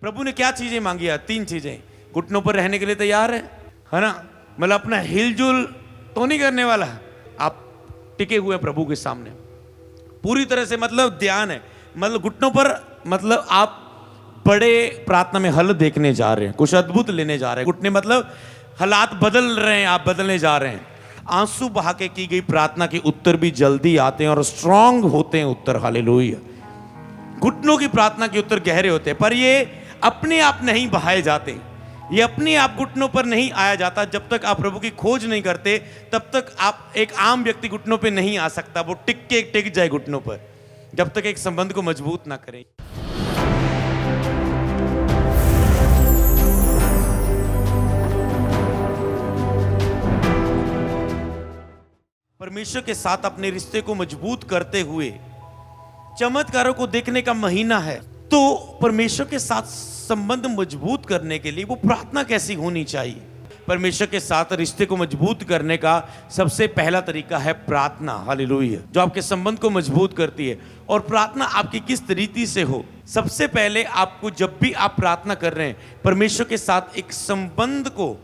प्रभु ने क्या चीजें मांगी है? 3 चीजें। घुटनों पर रहने के लिए तैयार है ना? मतलब अपना हिलजुल तो नहीं करने वाला, आप टिके हुए प्रभु के सामने पूरी तरह से, मतलब ध्यान है, मतलब घुटनों पर, मतलब आप बड़े प्रार्थना में हल देखने जा रहे हैं, कुछ अद्भुत लेने जा रहे हैं। घुटने मतलब हालात बदल रहे हैं, आप बदलने जा रहे हैं। आंसू बहा के की गई प्रार्थना के उत्तर भी जल्दी आते हैं और स्ट्रांग होते हैं उत्तर। हालेलुया। घुटनों की प्रार्थना के उत्तर गहरे होते हैं, पर ये अपने आप नहीं बहाए जाते, ये अपने आप घुटनों पर नहीं आया जाता। जब तक आप प्रभु की खोज नहीं करते तब तक आप, एक आम व्यक्ति घुटनों पे नहीं आ सकता, वो टिक जाए घुटनों पर, जब तक एक संबंध को मजबूत ना करें। परमेश्वर के साथ अपने रिश्ते को मजबूत करते हुए चमत्कारों को देखने का महीना है, तो परमेश्वर के साथ संबंध मजबूत करने के लिए वो प्रार्थना कैसी होनी चाहिए? परमेश्वर के साथ रिश्ते को मजबूत करने का सबसे पहला तरीका है प्रार्थना। हालेलुया। जो आपके संबंध को मजबूत करती है। और प्रार्थना आपकी किस तरीके से हो? सबसे पहले आपको, जब भी आप प्रार्थना कर रहे हैं, परमेश्वर के साथ एक संबंध को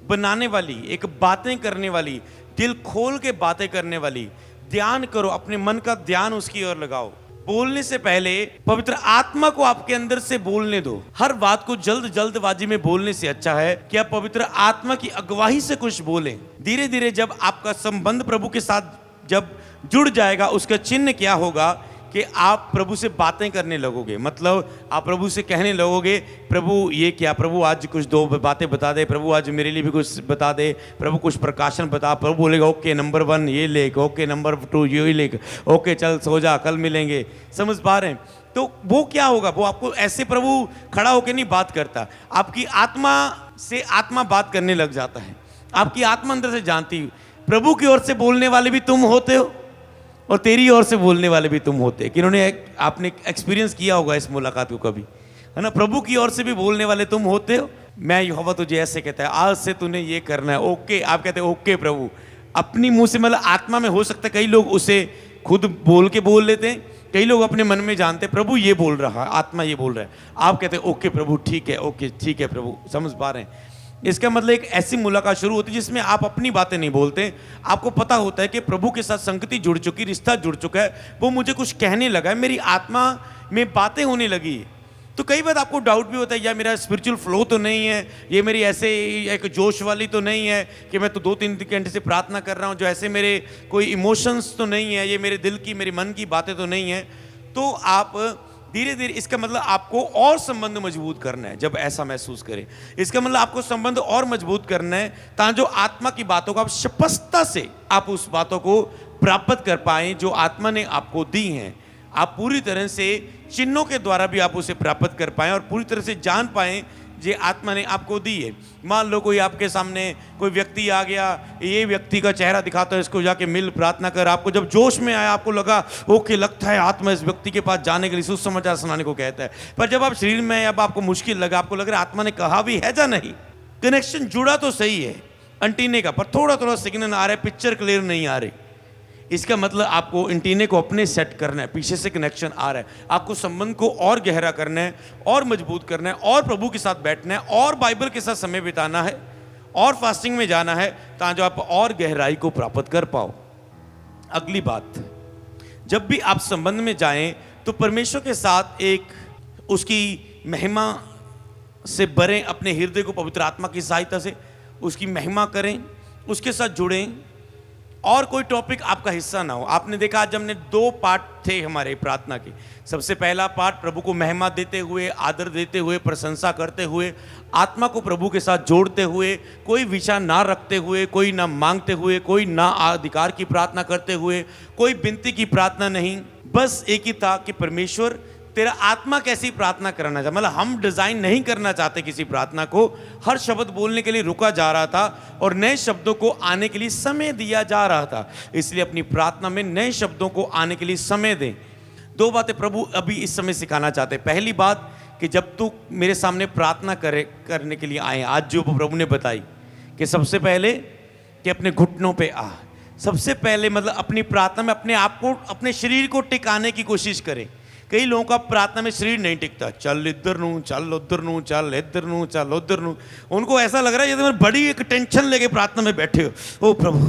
बनाने वाली, एक बातें करने वाली, दिल खोल के बातें करने वाली, ध्यान करो, अपने मन का ध्यान उसकी ओर लगाओ। बोलने से पहले पवित्र आत्मा को आपके अंदर से बोलने दो। हर बात को जल्दबाजी में बोलने से अच्छा है कि आप पवित्र आत्मा की अगुवाई से कुछ बोलें। धीरे धीरे जब आपका संबंध प्रभु के साथ जब जुड़ जाएगा, उसका चिन्ह क्या होगा कि आप प्रभु से बातें करने लगोगे। मतलब आप प्रभु से कहने लगोगे, प्रभु ये क्या, प्रभु आज कुछ 2 बातें बता दे, प्रभु आज मेरे लिए भी कुछ बता दे, प्रभु कुछ प्रकाशन बता। प्रभु बोलेगा ओके नंबर 1 ये लेख, ओके नंबर 2 ये लेख, ओके चल सो जा, कल मिलेंगे। समझ पा रहे हैं? तो वो क्या होगा, वो आपको ऐसे प्रभु खड़ा होकर नहीं बात करता, आपकी आत्मा से आत्मा बात करने लग जाता है। आपकी आत्मा अंदर से जानती, प्रभु की ओर से बोलने वाले भी तुम होते हो और तेरी ओर से बोलने वाले भी तुम होते हैं। किन्होंने आपने एक्सपीरियंस किया होगा इस मुलाकात को कभी, है ना? प्रभु की ओर से भी बोलने वाले तुम होते हो। मैं यहोवा तुझे ऐसे कहता है, आज से तूने ये करना है, ओके। आप कहते हैं ओके प्रभु, अपनी मुंह से, मतलब आत्मा में हो सकता है कई लोग उसे खुद बोल के बोल लेते हैं, कई लोग अपने मन में जानते हैं प्रभु ये बोल रहा है, आत्मा ये बोल रहा है। आप कहते हैं ओके प्रभु ठीक है, ओके ठीक है प्रभु। समझ पा रहे हैं? इसका मतलब एक ऐसी मुलाकात शुरू होती है जिसमें आप अपनी बातें नहीं बोलते, आपको पता होता है कि प्रभु के साथ संगति जुड़ चुकी, रिश्ता जुड़ चुका है, वो मुझे कुछ कहने लगा है, मेरी आत्मा में बातें होने लगी है। तो कई बार आपको डाउट भी होता है, या मेरा स्पिरिचुअल फ्लो तो नहीं है, ये मेरी ऐसे एक जोश वाली तो नहीं है कि मैं तो 2-3 घंटे से प्रार्थना कर रहा हूँ, जो ऐसे मेरे कोई इमोशंस तो नहीं है, ये मेरे दिल की, मेरे मन की बातें तो नहीं है। तो आप धीरे धीरे, इसका मतलब आपको और संबंध मजबूत करना है। जब ऐसा महसूस करें, इसका मतलब आपको संबंध और मजबूत करना है, ताकि जो आत्मा की बातों को आप स्पष्टता से आप उस बातों को प्राप्त कर पाएं जो आत्मा ने आपको दी हैं। आप पूरी तरह से चिन्हों के द्वारा भी आप उसे प्राप्त कर पाएं और पूरी तरह से जान पाएं जो आत्मा ने आपको दी है। मान लो कोई आपके सामने कोई व्यक्ति आ गया, ये व्यक्ति का चेहरा दिखाता है, इसको जाके मिल, प्रार्थना कर। आपको जब जोश में आया, आपको लगा ओके लगता है आत्मा इस व्यक्ति के पास जाने के लिए सुसमाचार सुनाने को कहता है, पर जब आप शरीर में, अब आपको मुश्किल लगा, आपको लग रहा है आत्मा ने कहा भी है या नहीं, कनेक्शन जुड़ा तो सही है एंटीने का, पर थोड़ा थोड़ा सिग्नल आ रहा है, पिक्चर क्लियर नहीं आ रही। इसका मतलब आपको एंटीने को अपने सेट करना है, पीछे से कनेक्शन आ रहा है, आपको संबंध को और गहरा करना है और मजबूत करना है और प्रभु के साथ बैठना है और बाइबल के साथ समय बिताना है और फास्टिंग में जाना है, ताकि आप और गहराई को प्राप्त कर पाओ। अगली बात, जब भी आप संबंध में जाएं तो परमेश्वर के साथ एक उसकी महिमा से भरें, अपने हृदय को पवित्र आत्मा की सहायता से उसकी महिमा करें, उसके साथ जुड़ें और कोई टॉपिक आपका हिस्सा ना हो। आपने देखा आज हमने 2 पार्ट थे हमारे प्रार्थना के। सबसे पहला पार्ट प्रभु को महिमा देते हुए, आदर देते हुए, प्रशंसा करते हुए, आत्मा को प्रभु के साथ जोड़ते हुए, कोई विचार ना रखते हुए, कोई ना मांगते हुए, कोई ना अधिकार की प्रार्थना करते हुए, कोई विनती की प्रार्थना नहीं, बस एक ही था कि परमेश्वर तेरा आत्मा कैसी प्रार्थना करना चाहता। मतलब हम डिजाइन नहीं करना चाहते किसी प्रार्थना को, हर शब्द बोलने के लिए रुका जा रहा था और नए शब्दों को आने के लिए समय दिया जा रहा था। इसलिए अपनी प्रार्थना में नए शब्दों को आने के लिए समय दें। 2 बातें प्रभु अभी इस समय सिखाना चाहते हैं। पहली बात कि जब तू मेरे सामने प्रार्थना करने के लिए आए, आज जो प्रभु ने बताई कि सबसे पहले कि अपने घुटनों पे आ, सबसे पहले मतलब अपनी प्रार्थना में अपने आप को, अपने शरीर को टिकाने की कोशिश करें। कई लोगों का प्रार्थना में शरीर नहीं टिकता, चल इधर नू, चल उधर नू, चल इधर नू, चल उधर नू। उनको ऐसा लग रहा है जैसे बड़ी एक टेंशन लेके प्रार्थना में बैठे हो। ओ प्रभु,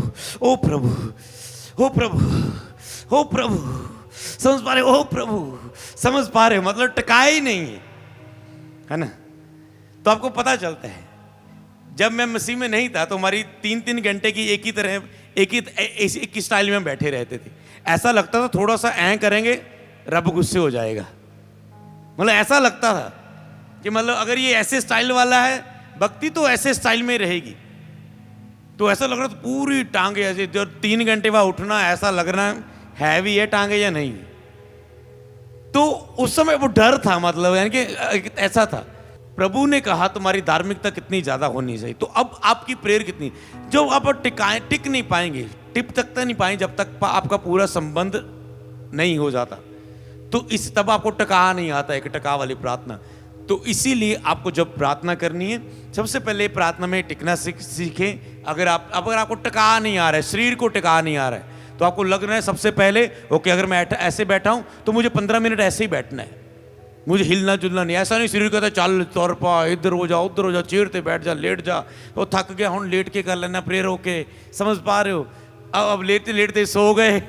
ओ प्रभु, ओ प्रभु, ओ प्रभु, समझ पा रहे? ओ प्रभु, समझ पा रहे? मतलब टिका ही नहीं है ना। तो आपको पता चलता है, जब मैं मसीह में नहीं था तो हमारी 3-3 घंटे की एक ही तरह एक ही स्टाइल में बैठे रहते थे। ऐसा लगता था थोड़ा सा ऐ करेंगे रब गुस्से हो जाएगा। मतलब ऐसा लगता था कि मतलब अगर ये ऐसे स्टाइल वाला है भक्ति तो ऐसे स्टाइल में रहेगी। तो ऐसा लग रहा था पूरी टांगे ऐसे, जो 3 घंटे बाद उठना ऐसा लग रहा है भी है टांगे या नहीं। तो उस समय वो डर था, मतलब यानी कि ऐसा था। प्रभु ने कहा तुम्हारी धार्मिकता कितनी ज्यादा होनी चाहिए। तो अब आपकी प्रेयर कितनी, जो आप टिक नहीं पाएंगे, टिप तक नहीं पाएंगे जब तक आपका पूरा संबंध नहीं हो जाता। तो इस तब आपको टका नहीं आता, एक टका वाली प्रार्थना। तो इसीलिए आपको जब प्रार्थना करनी है, सबसे पहले प्रार्थना में टिकना सीखें। अगर आपको टका नहीं आ रहा है, शरीर को टका नहीं आ रहा है, तो आपको लग रहा है सबसे पहले ओके अगर मैं ऐसे बैठा हूं तो मुझे 15 मिनट ऐसे ही बैठना है, मुझे हिलना जुलना नहीं। ऐसा नहीं शरीर कहता चल तौर पा इधर हो जा उधर हो जा, चेयर पे बैठ जा, लेट जा, वो थक गया हूँ लेट के कर लेना प्रेयर होके। समझ पा रहे हो? अब लेटते लेटते सो गए,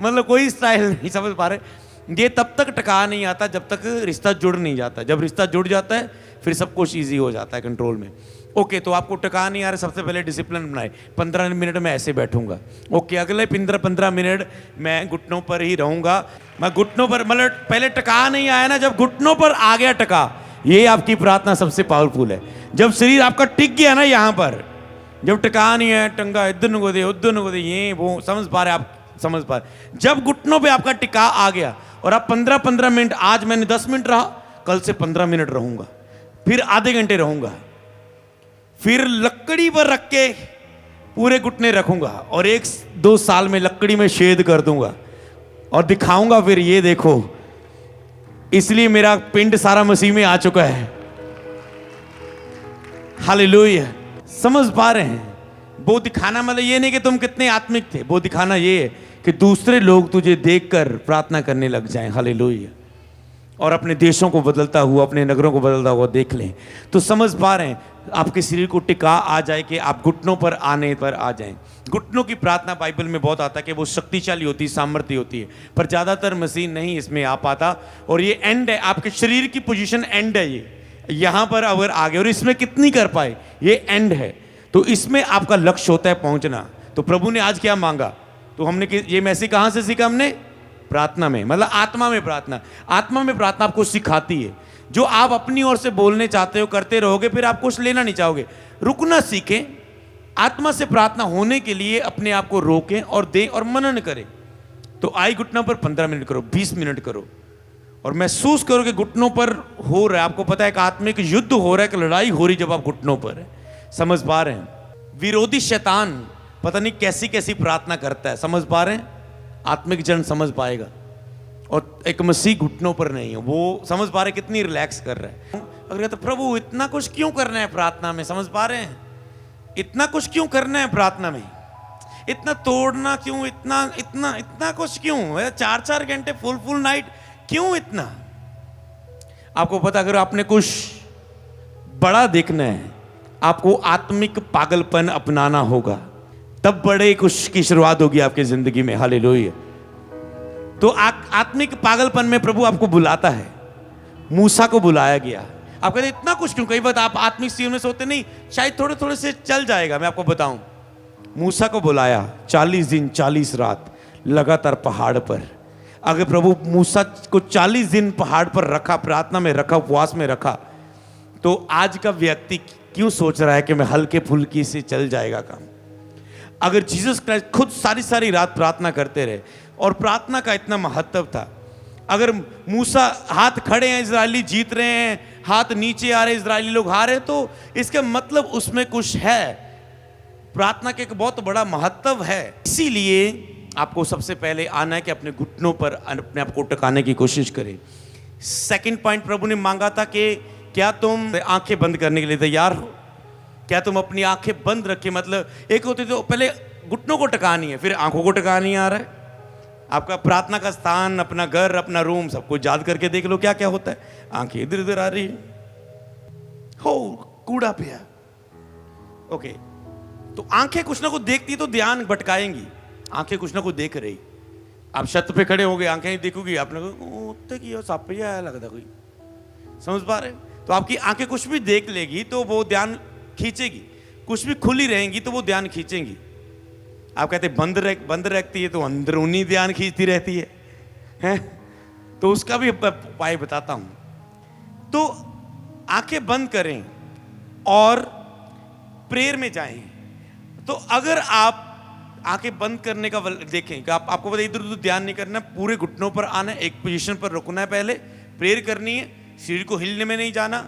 मतलब कोई स्टाइल नहीं। समझ पा रहे? ये तब तक टका नहीं आता जब तक रिश्ता जुड़ नहीं जाता। जब रिश्ता जुड़ जाता है फिर सब कुछ ईजी हो जाता है कंट्रोल में। ओके, तो आपको टका नहीं आ रहा, सबसे पहले डिसिप्लिन बनाए। 15 मिनट में ऐसे बैठूंगा। ओके, अगले 15 मिनट मैं घुटनों पर ही रहूंगा। मैं घुटनों पर, मतलब पहले टका नहीं आया ना, जब घुटनों पर आ गया टका, ये आपकी प्रार्थना सबसे पावरफुल है। जब शरीर आपका टिक गया ना यहाँ पर, जब टका नहीं है, टंगा इधर नको दे उधर नको दे, ये वो, समझ पा रहे? आप समझ पा रहे? जब घुटनों पे आपका टिका आ गया और आप 15 मिनट, आज मैंने 10 मिनट रहा, कल से 15 मिनट रहूंगा, फिर आधे घंटे रहूंगा, फिर लकड़ी पर रख के पूरे घुटने रखूंगा और 1-2 साल में लकड़ी में छेद कर दूंगा और दिखाऊंगा फिर ये देखो। इसलिए मेरा पिंड सारा मसीह में आ चुका है। हालेलुया। समझ पा रहे हैं? वो दिखाना मतलब ये नहीं कि तुम कितने आत्मिक थे, वो दिखाना ये है कि दूसरे लोग तुझे देखकर प्रार्थना करने लग जाएं। हालेलुया। और अपने देशों को बदलता हुआ, अपने नगरों को बदलता हुआ देख लें। तो समझ पा रहे हैं? आपके शरीर को टिका आ जाए कि आप घुटनों पर आने पर आ जाएं। घुटनों की प्रार्थना बाइबल में बहुत आता है कि वो शक्तिशाली होती है, सामर्थ्य होती है, पर ज़्यादातर मसीह नहीं इसमें आ पाता। और ये एंड है, आपके शरीर की पोजीशन एंड है, ये यहाँ पर अगर आगे और इसमें कितनी कर पाए, ये एंड है। तो इसमें आपका लक्ष्य होता है पहुँचना। तो प्रभु ने आज क्या मांगा? तो हमने ये मैसेज कहाँ से सीखा? हमने प्रार्थना में, मतलब आत्मा में प्रार्थना। आत्मा में प्रार्थना आपको सिखाती है, जो आप अपनी ओर से बोलने चाहते हो करते रहोगे, फिर आप कुछ लेना नहीं चाहोगे। रुकना सीखें। आत्मा से प्रार्थना होने के लिए अपने आप को रोकें और दें और मनन करें। तो आई घुटनों पर 15 मिनट करो, 20 मिनट करो और महसूस करो कि घुटनों पर हो रहा है। आपको पता है कि आत्मिक युद्ध हो रहा है, कि लड़ाई हो रही जब आप घुटनों पर है। समझ पा रहे हैं? विरोधी शैतान पता नहीं कैसी कैसी प्रार्थना करता है। समझ पा रहे हैं? आत्मिक जन समझ पाएगा। और एक मसीह घुटनों पर नहीं है, वो समझ पा रहे कितनी रिलैक्स कर रहा है। अगर तो प्रभु इतना कुछ क्यों करना है प्रार्थना में? समझ पा रहे हैं? इतना कुछ क्यों करना है प्रार्थना में? इतना तोड़ना क्यों? इतना इतना इतना कुछ क्यों? 4-4 घंटे फुल नाइट क्यों इतना? आपको पता, अगर आपने कुछ बड़ा देखना है, आपको आत्मिक पागलपन अपनाना होगा, तब बड़े कुछ की शुरुआत होगी आपकी जिंदगी में। हालेलुया। तो आत्मिक पागलपन में प्रभु आपको बुलाता है। मूसा को बुलाया गया। आप कहते इतना कुछ क्यों? कई बार आप आत्मिक जीवन में सोते नहीं, शायद थोड़े थोड़े से चल जाएगा। मैं आपको बताऊं, मूसा को बुलाया 40 दिन 40 रात लगातार पहाड़ पर। अगर प्रभु मूसा को 40 दिन पहाड़ पर रखा, प्रार्थना में रखा, उपवास में रखा, तो आज का व्यक्ति क्यों सोच रहा है कि मैं हल्के फुल्की से चल जाएगा काम? अगर जीसस क्राइस्ट खुद सारी रात प्रार्थना करते रहे और प्रार्थना का इतना महत्व था। अगर मूसा, हाथ खड़े हैं इजरायली जीत रहे हैं, हाथ नीचे आ रहे इजरायली लोग हारे, तो इसका मतलब उसमें कुछ है। प्रार्थना का एक बहुत बड़ा महत्व है। इसीलिए आपको सबसे पहले आना है कि अपने घुटनों पर अपने आप को टिकाने की कोशिश करें। सेकंड पॉइंट प्रभु ने मांगा था कि क्या तुम आंखें बंद करने के लिए तैयार हो? क्या तुम अपनी आंखें बंद रखे? मतलब एक होती तो पहले घुटनों को टिकानी है, फिर आंखों को टिकानी आ रहा है। आपका प्रार्थना का स्थान, अपना घर, अपना रूम, सब कुछ याद करके देख लो क्या क्या होता है। आंखें इधर उधर आ रही है, हो कूड़ा पिया, ओके। तो आंखें कुछ ना कुछ देखती तो ध्यान भटकाएंगी। आंखें कुछ ना कुछ देख रही, आप छत पे खड़े हो गए, आंखें नहीं देखोगी, आपने कहा साप आया लगता कोई, समझ पा रहे? तो आपकी आंखें कुछ भी देख लेगी तो वो ध्यान खींचेगी, कुछ भी खुली रहेंगी तो वो ध्यान खींचेंगी। आप कहते बंद रखती है तो अंदरूनी ध्यान खींचती रहती है? तो उसका भी उपाय बताता हूं। तो आंखें बंद करें और प्रेयर में जाएं। तो अगर आप आंखें बंद करने का देखें कि आपको पता इधर उधर ध्यान नहीं करना, पूरे घुटनों पर आना, एक पोजीशन पर रुकना है, पहले प्रेयर करनी है, शरीर को हिलने में नहीं जाना,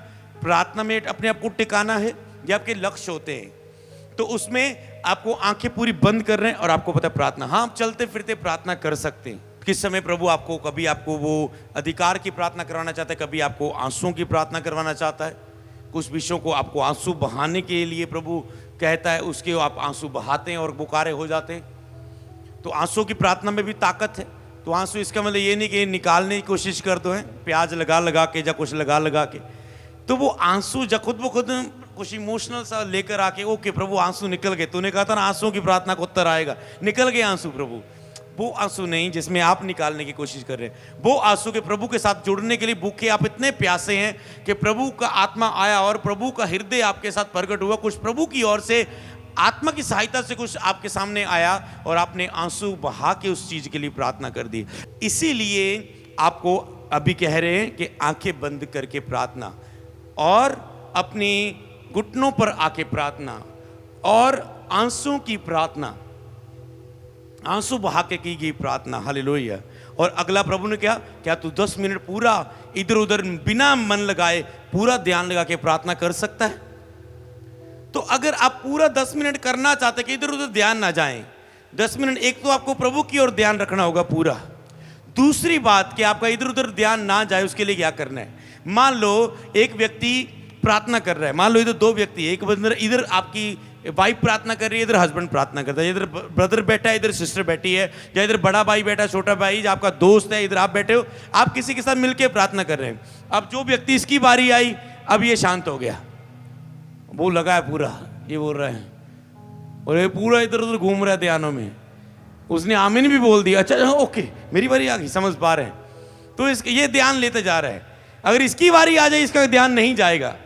प्रार्थना में अपने आप को टिकाना है। ये आपके लक्ष्य होते हैं। तो उसमें आपको आंखें पूरी बंद कर रहे हैं और आपको पता है प्रार्थना, हाँ आप चलते फिरते प्रार्थना कर सकते हैं। किस समय प्रभु आपको, कभी आपको वो अधिकार की प्रार्थना करवाना चाहता है, कभी आपको आंसुओं की प्रार्थना करवाना चाहता है। कुछ विषयों को आपको आंसू बहाने के लिए प्रभु कहता है, उसके आप आंसू बहाते हैं और बुकारे हो जाते हैं। तो आंसू की प्रार्थना में भी ताकत है। तो आंसू इसका मतलब ये नहीं कि निकालने की कोशिश कर दो, है प्याज लगा के या कुछ लगा के, तो वो आंसू जब खुद ब खुद कुछ इमोशनल सा लेकर आके, ओके प्रभु आंसू निकल गए, तूने कहा था ना आंसुओं की प्रार्थना को उत्तर आएगा, निकल गए आंसू प्रभु। वो आंसू नहीं जिसमें आप निकालने की कोशिश कर रहे हैं, वो आंसू के प्रभु के साथ जुड़ने के लिए भूखे, आप इतने प्यासे हैं कि प्रभु का आत्मा आया और प्रभु का हृदय आपके साथ प्रकट हुआ, कुछ प्रभु की ओर से आत्मा की सहायता से कुछ आपके सामने आया और आपने आंसू बहा के उस चीज के लिए प्रार्थना कर दी। इसीलिए आपको अभी कह रहे हैं कि आंखें बंद करके प्रार्थना और अपनी घुटनों पर आके प्रार्थना और आंसू की प्रार्थना, आंसू बहा के की गई प्रार्थना, हालेलुया। और अगला प्रभु ने क्या तू 10 मिनट पूरा इधर उधर बिना मन लगाए पूरा ध्यान लगा के प्रार्थना कर सकता है? तो अगर आप पूरा 10 मिनट करना चाहते कि इधर उधर ध्यान ना जाए, 10 मिनट एक तो आपको प्रभु की ओर ध्यान रखना होगा पूरा। दूसरी बात कि आपका इधर उधर ध्यान ना जाए, उसके लिए क्या करना है? मान लो एक व्यक्ति प्रार्थना कर रहा है, मान लो इधर 2 व्यक्ति, एक इधर आपकी वाइफ प्रार्थना कर रही है, इधर हस्बैंड प्रार्थना करता है, इधर ब्रदर बैठा है, इधर सिस्टर बैठी है, या इधर बड़ा भाई बैठा है, छोटा भाई, आपका दोस्त है, इधर आप बैठे हो, आप किसी के साथ मिलकर प्रार्थना कर रहे हैं। अब जो व्यक्ति इसकी बारी आई, अब ये शांत हो गया, वो लगा है पूरा, ये बोल रहा है और ये पूरा इधर उधर घूम रहा है ध्यानों में, उसने आमीन भी बोल दिया, अच्छा ओके मेरी बारी आ गई, समझ पा रहे हैं। तो ये ध्यान लेते जा रहा है। अगर इसकी बारी आ जाए, इसका ध्यान नहीं जाएगा।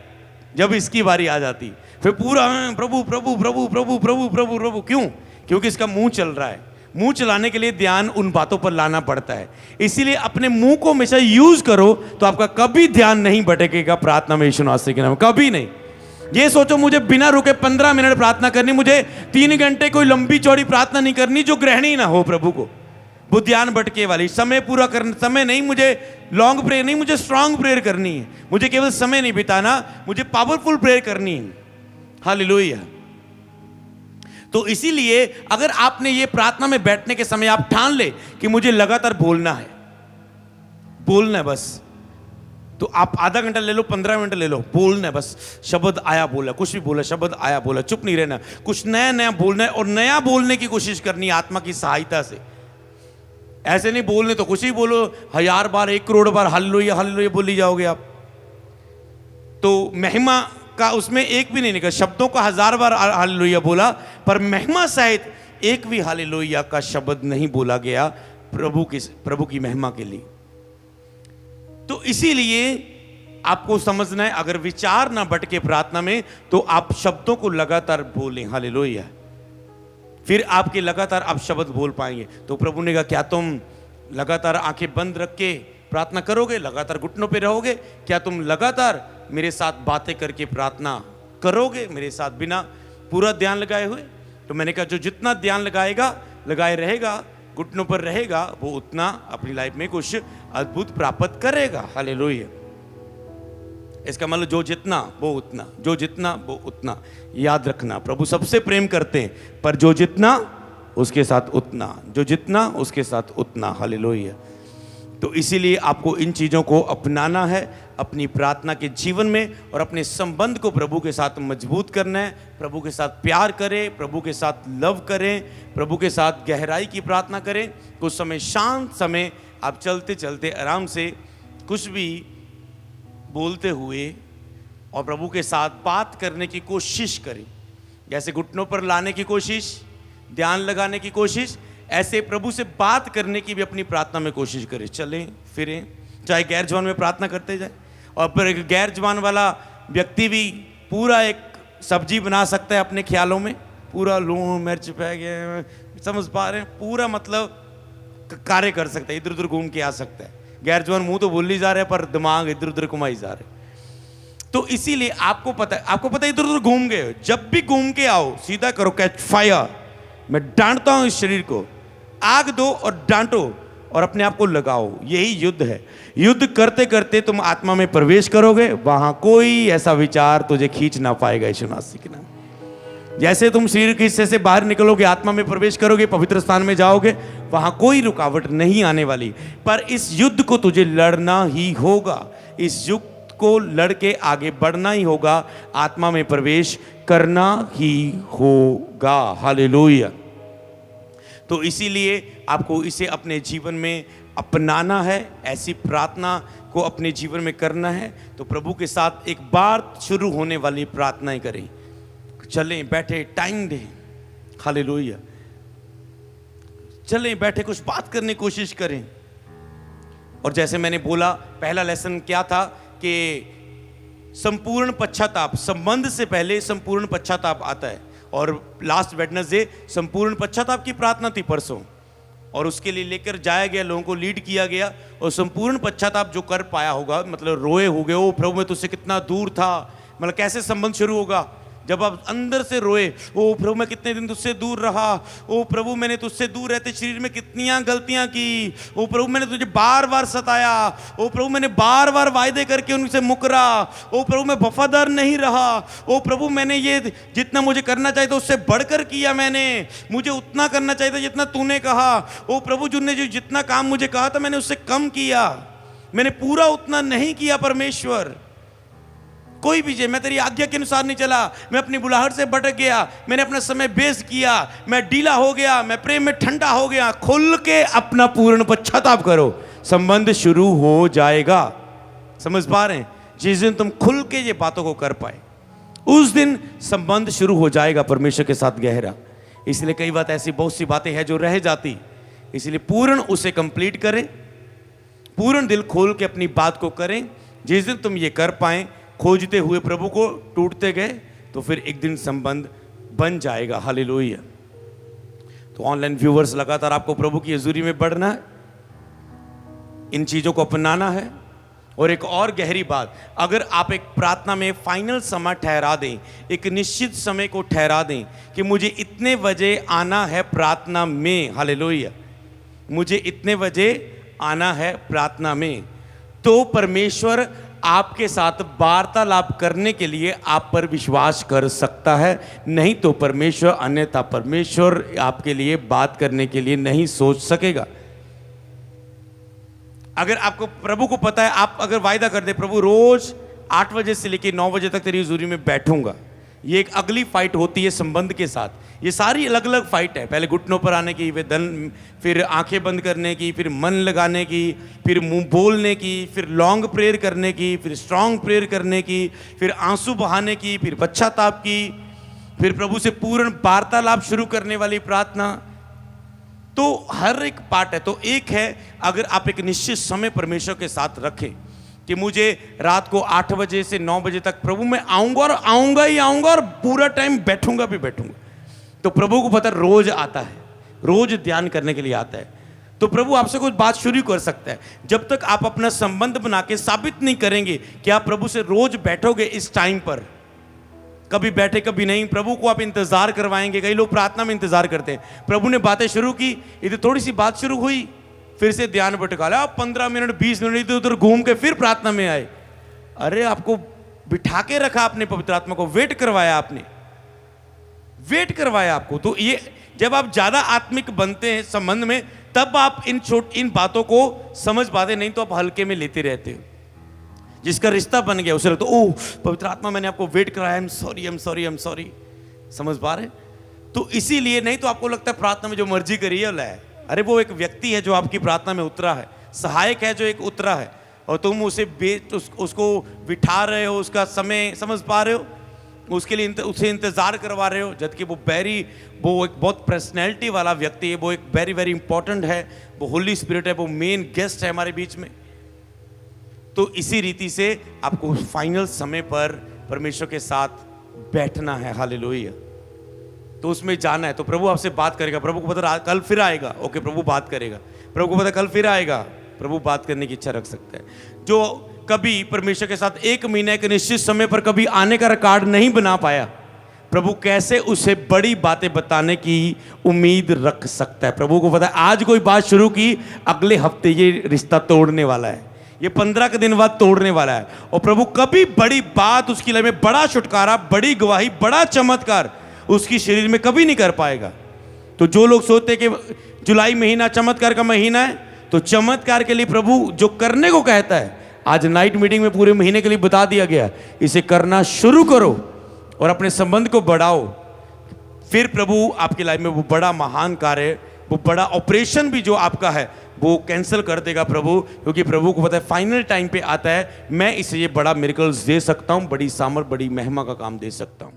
जब इसकी बारी आ जाती फिर पूरा प्रभु प्रभु प्रभु प्रभु प्रभु प्रभु प्रभु, क्यों? क्योंकि इसका मुंह चल रहा है। मुंह चलाने के लिए ध्यान उन बातों पर लाना पड़ता है। इसीलिए अपने मुंह को हमेशा यूज करो तो आपका कभी ध्यान नहीं भटकेगा प्रार्थना में, यीशु मसीह के नाम, कभी नहीं। ये सोचो मुझे बिना रुके 15 मिनट प्रार्थना करनी, मुझे 3 घंटे कोई लंबी चौड़ी प्रार्थना नहीं करनी जो ग्रहणी ना हो प्रभु को, वो ध्यान भटके वाली। समय पूरा करना, समय नहीं, मुझे लॉन्ग प्रेयर नहीं, मुझे स्ट्रांग प्रेयर करनी है। मुझे केवल समय नहीं बिताना, मुझे पावरफुल प्रेयर करनी है। हालेलुया। तो इसीलिए अगर आपने ये प्रार्थना में बैठने के समय आप ठान ले कि मुझे लगातार बोलना है, बोलना है बस, तो आप आधा घंटा ले लो, 15 मिनट ले लो, बोलना है बस। शब्द आया बोला, कुछ भी बोला, शब्द आया बोला, चुप नहीं रहना, कुछ नया नया बोलना है और नया बोलने की कोशिश करनी है आत्मा की सहायता से। ऐसे नहीं बोलने तो कुछ ही बोलो, 1000 बार 1 करोड़ बार हालेलुया हालेलुया बोली जाओगे आप, तो महिमा का उसमें एक भी नहीं निकला। शब्दों का 1000 बार हालेलुया बोला, पर महिमा सहित एक भी हालेलुया का शब्द नहीं बोला गया प्रभु की महिमा के लिए। तो इसीलिए आपको समझना है, अगर विचार ना भटके प्रार्थना में तो आप शब्दों को लगातार बोलें, हालेलुया, फिर आपके लगातार आप शब्द बोल पाएंगे। तो प्रभु ने कहा क्या तुम लगातार आंखें बंद रख के प्रार्थना करोगे, लगातार घुटनों पे रहोगे? क्या तुम लगातार मेरे साथ बातें करके प्रार्थना करोगे, मेरे साथ बिना पूरा ध्यान लगाए हुए? तो मैंने कहा जो जितना ध्यान लगाए रहेगा, घुटनों पर रहेगा, वो उतना अपनी लाइफ में कुछ अद्भुत प्राप्त करेगा। हालेलुया। इसका मतलब जो जितना वो उतना, जो जितना वो उतना। याद रखना, प्रभु सबसे प्रेम करते हैं, पर जो जितना उसके साथ उतना, जो जितना उसके साथ उतना। हालेलुया। तो इसीलिए आपको इन चीज़ों को अपनाना है अपनी प्रार्थना के जीवन में, और अपने संबंध को प्रभु के साथ मजबूत करना है। प्रभु के साथ प्यार करें, प्रभु के साथ लव करें, प्रभु के साथ गहराई की प्रार्थना करें। कुछ समय शांत समय आप चलते चलते आराम से कुछ भी बोलते हुए और प्रभु के साथ बात करने की कोशिश करें। जैसे घुटनों पर लाने की कोशिश, ध्यान लगाने की कोशिश, ऐसे प्रभु से बात करने की भी अपनी प्रार्थना में कोशिश करें। चलें फिरें, चाहे गैर जबान में प्रार्थना करते जाए। और फिर एक गैर जबान वाला व्यक्ति भी पूरा एक सब्जी बना सकता है अपने ख्यालों में, पूरा लूण मिर्च पै गया, समझ पा रहे हैं, पूरा मतलब कार्य कर सकता है, इधर उधर घूम के आ सकता है। गैर जबान मुंह तो बोल ही जा रहे हैं पर दिमाग इधर उधर घुमाई जा रहे। तो इसीलिए आपको पता है इधर उधर घूम गए, जब भी घूम के आओ सीधा करो कैच फायर। मैं डांटता हूं इस शरीर को, आग दो और डांटो और अपने आप को लगाओ। यही युद्ध है। युद्ध करते करते तुम आत्मा में प्रवेश करोगे, वहां कोई ऐसा विचार तुझे खींच ना पाएगा यीशु मसीह के नाम। जैसे तुम शरीर के हिस्से से बाहर निकलोगे, आत्मा में प्रवेश करोगे, पवित्र स्थान में जाओगे, वहां कोई रुकावट नहीं आने वाली। पर इस युद्ध को तुझे लड़ना ही होगा, इस युद्ध को लड़के आगे बढ़ना ही होगा, आत्मा में प्रवेश करना ही होगा। हालेलुया। तो इसीलिए आपको इसे अपने जीवन में अपनाना है, ऐसी प्रार्थना को अपने जीवन में करना है। तो प्रभु के साथ एक बार शुरू होने वाली प्रार्थनाएं करें, चलें बैठे टाइम दें। हालेलुया। चलें बैठे कुछ बात करने की कोशिश करें। और जैसे मैंने बोला, पहला लेसन क्या था कि संपूर्ण पश्चाताप, संबंध से पहले संपूर्ण पश्चाताप आता है। और लास्ट वेडनेसडे संपूर्ण पश्चाताप की प्रार्थना थी परसों, और उसके लिए लेकर जाया गया, लोगों को लीड किया गया। और संपूर्ण पश्चाताप जो कर पाया होगा, मतलब रोए होगे, ओ प्रभु मैं तुझसे कितना दूर था, मतलब कैसे संबंध शुरू होगा जब आप अंदर से रोए, ओ प्रभु मैं कितने दिन तुझसे दूर रहा, ओ प्रभु मैंने तुझसे दूर रहते शरीर में कितनियां गलतियां की, ओ प्रभु मैंने तुझे बार बार सताया, ओ प्रभु मैंने बार बार वायदे करके उनसे मुकरा, ओ प्रभु मैं वफादार नहीं रहा, ओ प्रभु मैंने ये जितना मुझे करना चाहिए था उससे बढ़कर किया, मैंने मुझे उतना करना चाहिए था जितना तूने कहा, ओ प्रभु तूने जो जितना काम मुझे कहा था मैंने उससे कम किया, मैंने पूरा उतना नहीं किया परमेश्वर, कोई भी मैं तेरी आज्ञा के अनुसार नहीं चला, मैं अपनी बुलाहट से भटक गया, मैंने अपना समय वेस्ट किया, मैं ढीला हो गया, मैं प्रेम में ठंडा हो गया। खुल के अपना पूर्ण पश्चाताप करो, संबंध शुरू हो जाएगा। समझ पा रहे हैं? जिस दिन तुम खुल के ये बातों को कर पाए, उस दिन संबंध शुरू हो जाएगा परमेश्वर के साथ गहरा। इसलिए कई बात ऐसी बहुत सी बातें हैं जो रह जाती, इसलिए पूर्ण उसे कंप्लीट करें, पूर्ण दिल खोल के अपनी बात को करें। जिस दिन तुम ये कर पाए, खोजते हुए प्रभु को, टूटते गए, तो फिर एक दिन संबंध बन जाएगा। हालेलुया। तो ऑनलाइन व्यूअर्स, लगातार आपको प्रभु की हजूरी में बढ़ना है, इन चीजों को अपनाना है। और एक और गहरी बात, अगर आप एक प्रार्थना में फाइनल समय ठहरा दें, एक निश्चित समय को ठहरा दें कि मुझे इतने बजे आना है प्रार्थना में, हालेलुया, मुझे इतने बजे आना है प्रार्थना में, तो परमेश्वर आपके साथ वार्तालाप करने के लिए आप पर विश्वास कर सकता है। नहीं तो परमेश्वर, अन्यथा परमेश्वर आपके लिए बात करने के लिए नहीं सोच सकेगा। अगर आपको प्रभु को पता है, आप अगर वायदा कर दे, प्रभु रोज 8 बजे से लेकर 9 बजे तक तेरी हुजूरी में बैठूंगा, ये एक अगली फाइट होती है संबंध के साथ। ये सारी अलग अलग फाइट है, पहले घुटनों पर आने की, फिर आंखें बंद करने की, फिर मन लगाने की, फिर मुंह बोलने की, फिर लॉन्ग प्रेयर करने की, फिर स्ट्रांग प्रेयर करने की, फिर आंसू बहाने की, फिर पश्चाताप की, फिर प्रभु से पूर्ण वार्तालाप शुरू करने वाली प्रार्थना। तो हर एक पार्ट है। तो एक है, अगर आप एक निश्चित समय परमेश्वर के साथ रखें कि मुझे रात को 8 बजे से 9 बजे तक प्रभु मैं आऊंगा और आऊंगा ही आऊंगा और पूरा टाइम बैठूंगा भी बैठूंगा, तो प्रभु को पता रोज आता है, रोज ध्यान करने के लिए आता है। तो प्रभु आपसे कुछ बात शुरू कर सकता है। जब तक आप अपना संबंध बना के साबित नहीं करेंगे कि आप प्रभु से रोज बैठोगे इस टाइम पर, कभी बैठे कभी नहीं, प्रभु को आप इंतजार करवाएंगे। कई लोग प्रार्थना में इंतजार करते हैं, प्रभु ने बातें शुरू की, इधर थोड़ी सी बात शुरू हुई, फिर से ध्यान भटका लिया, 15 मिनट 20 मिनट इधर उधर घूम के फिर प्रार्थना में आए। अरे आपको बिठा के रखा आपने, पवित्र आत्मा को वेट करवाया, आपने वेट करवाया आपको। तो ये जब आप ज्यादा आत्मिक बनते हैं संबंध में, तब आप इन बातों को समझ पाते, नहीं तो आप हल्के में लेते रहते हो। जिसका रिश्ता बन गया उसे लगता, ओह पवित्र आत्मा मैंने आपको वेट कराया, I am sorry, I am sorry, I am sorry. समझ पा रहे? तो इसीलिए, नहीं तो आपको लगता है प्रार्थना में जो मर्जी करिए वो लाए। अरे वो एक व्यक्ति है जो आपकी प्रार्थना में उतरा है, सहायक है जो एक उतरा है, और तुम उसे उसको बिठा रहे हो, उसका समय, समझ पा रहे हो, उसके लिए उसे इंतजार करवा रहे हो, जबकि वो एक बहुत पर्सनैलिटी वाला व्यक्ति है, वो एक वेरी वेरी इंपॉर्टेंट है, वो होली स्पिरिट है, वो मेन गेस्ट है हमारे बीच में। तो इसी रीति से आपको फाइनल समय पर परमेश्वर के साथ बैठना है। हालेलुया। तो उसमें जाना है। तो प्रभु आपसे बात करेगा, प्रभु को पता कल फिर आएगा, ओके प्रभु बात करेगा, प्रभु को पता कल फिर आएगा, प्रभु बात करने की इच्छा रख सकता है। जो कभी परमेश्वर के साथ एक महीने के निश्चित समय पर कभी आने का रिकॉर्ड नहीं बना पाया, प्रभु कैसे उसे बड़ी बातें बताने की उम्मीद रख सकता है। प्रभु को पता है आज कोई बात शुरू की, अगले हफ्ते ये रिश्ता तोड़ने वाला है, ये 15 के दिन बाद तोड़ने वाला है। और प्रभु कभी बड़ी बात उसकी लाइफ में, बड़ा छुटकारा, बड़ी गवाही, बड़ा चमत्कार उसकी शरीर में कभी नहीं कर पाएगा। तो जो लोग सोचते कि जुलाई महीना चमत्कार का महीना है, तो चमत्कार के लिए प्रभु जो करने को कहता है, आज नाइट मीटिंग में पूरे महीने के लिए बता दिया गया, इसे करना शुरू करो और अपने संबंध को बढ़ाओ। फिर प्रभु आपकी लाइफ में वो बड़ा महान कार्य, वो बड़ा ऑपरेशन भी जो आपका है वो कैंसिल कर देगा प्रभु, क्योंकि प्रभु को पता है फाइनल टाइम पे आता है, मैं इसे ये बड़ा मिरेकल्स दे सकता हूं, बड़ी सामर्थ, बड़ी महिमा का काम दे सकता हूं।